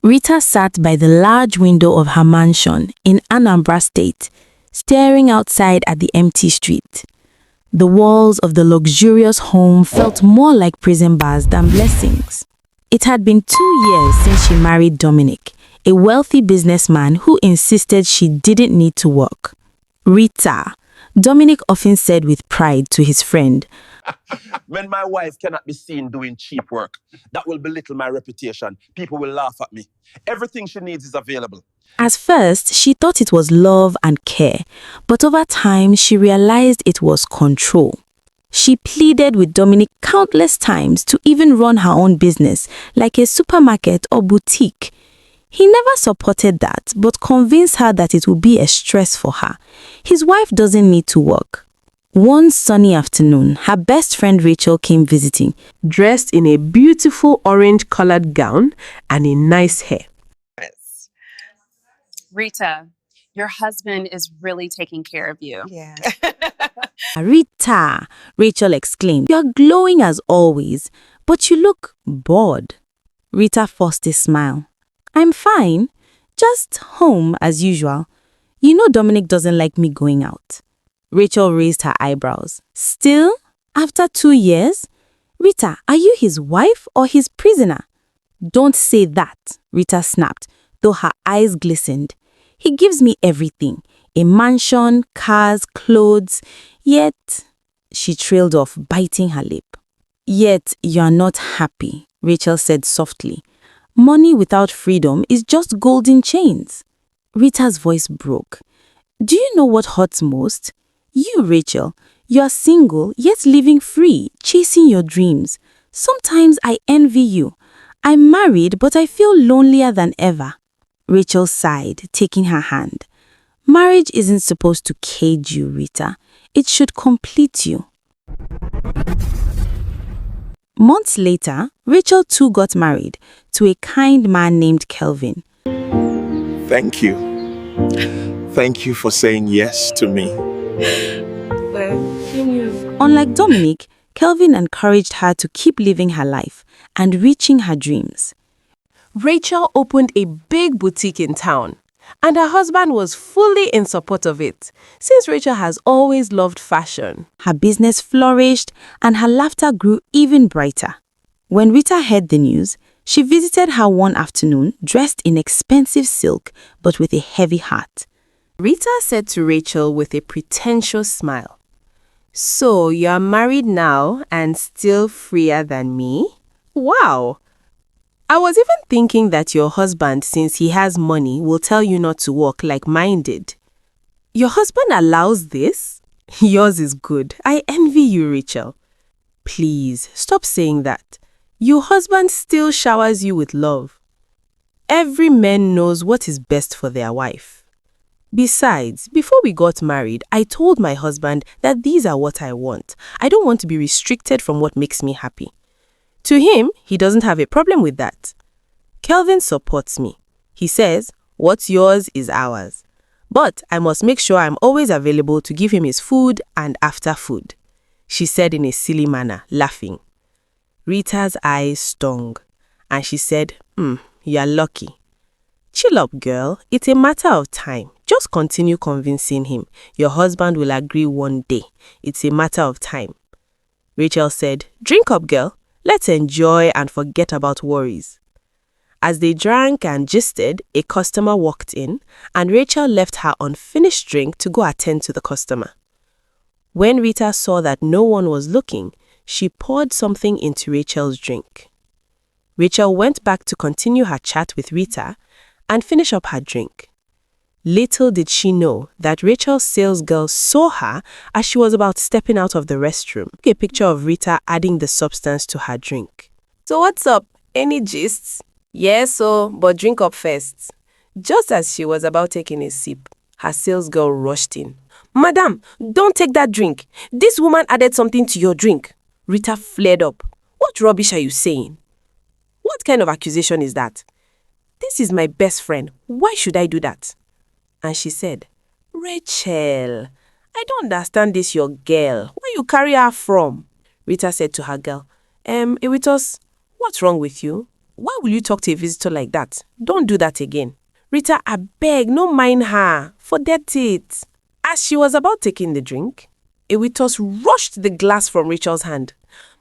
Rita sat by the large window of her mansion in Anambra State, staring outside at the empty street. The walls of the luxurious home felt more like prison bars than blessings. It had been 2 years since she married Dominic, a wealthy businessman who insisted she didn't need to work. Rita, Dominic often said with pride to his friend, When my wife cannot be seen doing cheap work, that will belittle my reputation. People will laugh at me. Everything she needs is available. At first, she thought it was love and care, but over time, she realized it was control. She pleaded with Dominic countless times to even run her own business, like a supermarket or boutique. He never supported that, but convinced her that it would be a stress for her. His wife doesn't need to work. One sunny afternoon, her best friend Rachel came visiting, dressed in a beautiful orange-colored gown and a nice hair. Rita, your husband is really taking care of you. Yeah. Rita, Rachel exclaimed, "You're glowing as always, but you look bored." Rita forced a smile. "I'm fine, just home as usual. You know Dominic doesn't like me going out." Rachel raised her eyebrows. "Still? After 2 years? Rita, are you his wife or his prisoner?" "Don't say that," Rita snapped, though her eyes glistened. "He gives me everything. A mansion, cars, clothes. Yet," she trailed off, biting her lip. "Yet you're not happy," Rachel said softly. "Money without freedom is just golden chains." Rita's voice broke. "Do you know what hurts most? You, Rachel, you're single, yet living free, chasing your dreams. Sometimes I envy you. I'm married, but I feel lonelier than ever." Rachel sighed, taking her hand. "Marriage isn't supposed to cage you, Rita. It should complete you." Months later, Rachel too got married to a kind man named Kelvin. Thank you. Thank you for saying yes to me. Unlike Dominic, Kelvin encouraged her to keep living her life and reaching her dreams. Rachel opened a big boutique in town, and her husband was fully in support of it, since Rachel has always loved fashion. Her business flourished, and her laughter grew even brighter. When Rita heard the news, she visited her one afternoon dressed in expensive silk but with a heavy heart. Rita said to Rachel with a pretentious smile, "So you're married now and still freer than me? Wow! I was even thinking that your husband, since he has money, will tell you not to work like mine did." "Your husband allows this? Yours is good. I envy you, Rachel." "Please, stop saying that. Your husband still showers you with love. Every man knows what is best for their wife. Besides, before we got married, I told my husband that these are what I want. I don't want to be restricted from what makes me happy. To him, he doesn't have a problem with that. Kelvin supports me. He says, what's yours is ours. But I must make sure I'm always available to give him his food and after food," she said in a silly manner, laughing. Rita's eyes stung, and she said, "You're lucky." "Chill up, girl. It's a matter of time. Just continue convincing him. Your husband will agree one day. It's a matter of time." Rachel said, "Drink up, girl. Let's enjoy and forget about worries." As they drank and gisted, a customer walked in, and Rachel left her unfinished drink to go attend to the customer. When Rita saw that no one was looking, she poured something into Rachel's drink. Rachel went back to continue her chat with Rita and finish up her drink. Little did she know that Rachel's sales girl saw her as she was about stepping out of the restroom. Took a picture of Rita adding the substance to her drink. "So what's up? Any gists?" "Yes, so, but drink up first." Just as she was about taking a sip, her sales girl rushed in. "Madam, don't take that drink. This woman added something to your drink." Rita flared up. "What rubbish are you saying? What kind of accusation is that? This is my best friend. Why should I do that?" And she said, "Rachel, I don't understand this your girl. Where you carry her from?" Rita said to her girl, Ewitos, what's wrong with you? why will you talk to a visitor like that? Don't do that again. Rita, I beg, no mind her. Forget it. As she was about taking the drink, Ewitos rushed the glass from Rachel's hand.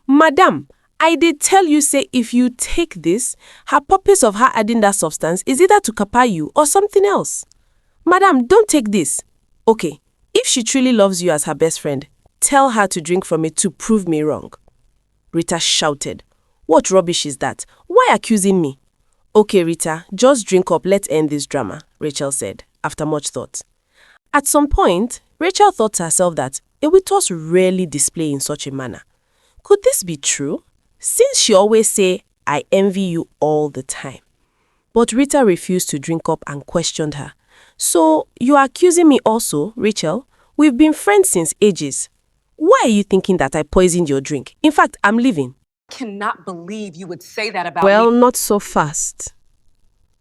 Madam, I did tell you say if you take this, her purpose of her adding that substance is either to kapa you or something else. Madam, don't take this. Okay, if she truly loves you as her best friend, tell her to drink from it to prove me wrong. Rita shouted. What rubbish is that? Why accusing me? Okay, Rita, just drink up. Let's end this drama, Rachel said, after much thought. At some point, Rachel thought to herself that Ewitos rarely display in such a manner. Could this be true? Since she always say, I envy you all the time. But Rita refused to drink up and questioned her. So, you are accusing me also, Rachel? We've been friends since ages. Why are you thinking that I poisoned your drink? In fact, I'm leaving. Cannot believe you would say that about Well, me. not so fast.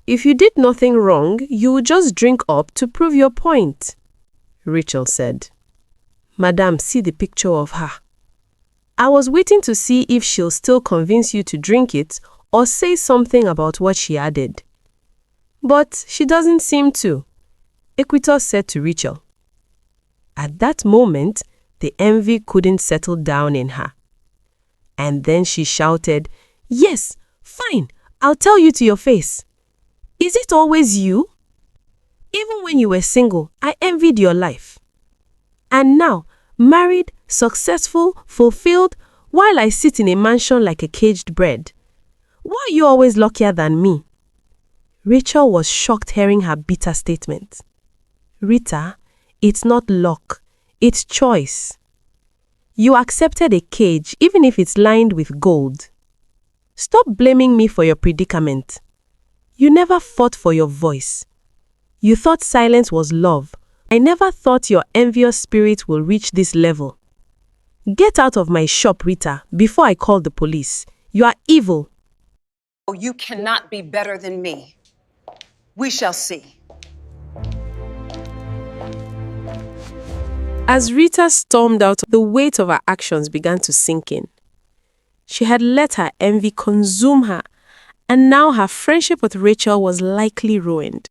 If you did nothing wrong, you would just drink up to prove your point, Rachel said. Madam, see the picture of her. I was waiting to see if she'll still convince you to drink it or say something about what she added. But she doesn't seem to, Equitos said to Rachel. At that moment, the envy couldn't settle down in her. And then she shouted, Yes, fine, I'll tell you to your face. Is it always you? Even when you were single, I envied your life. And now, married, successful, fulfilled, while I sit in a mansion like a caged bird. Why are you always luckier than me? Rachel was shocked hearing her bitter statement. Rita, it's not luck, it's choice. You accepted a cage even if it's lined with gold. Stop blaming me for your predicament. You never fought for your voice. You thought silence was love. I never thought your envious spirit will reach this level. Get out of my shop, Rita, before I call the police. You are evil. You cannot be better than me. We shall see. As Rita stormed out, the weight of her actions began to sink in. She had let her envy consume her, and now her friendship with Rachel was likely ruined.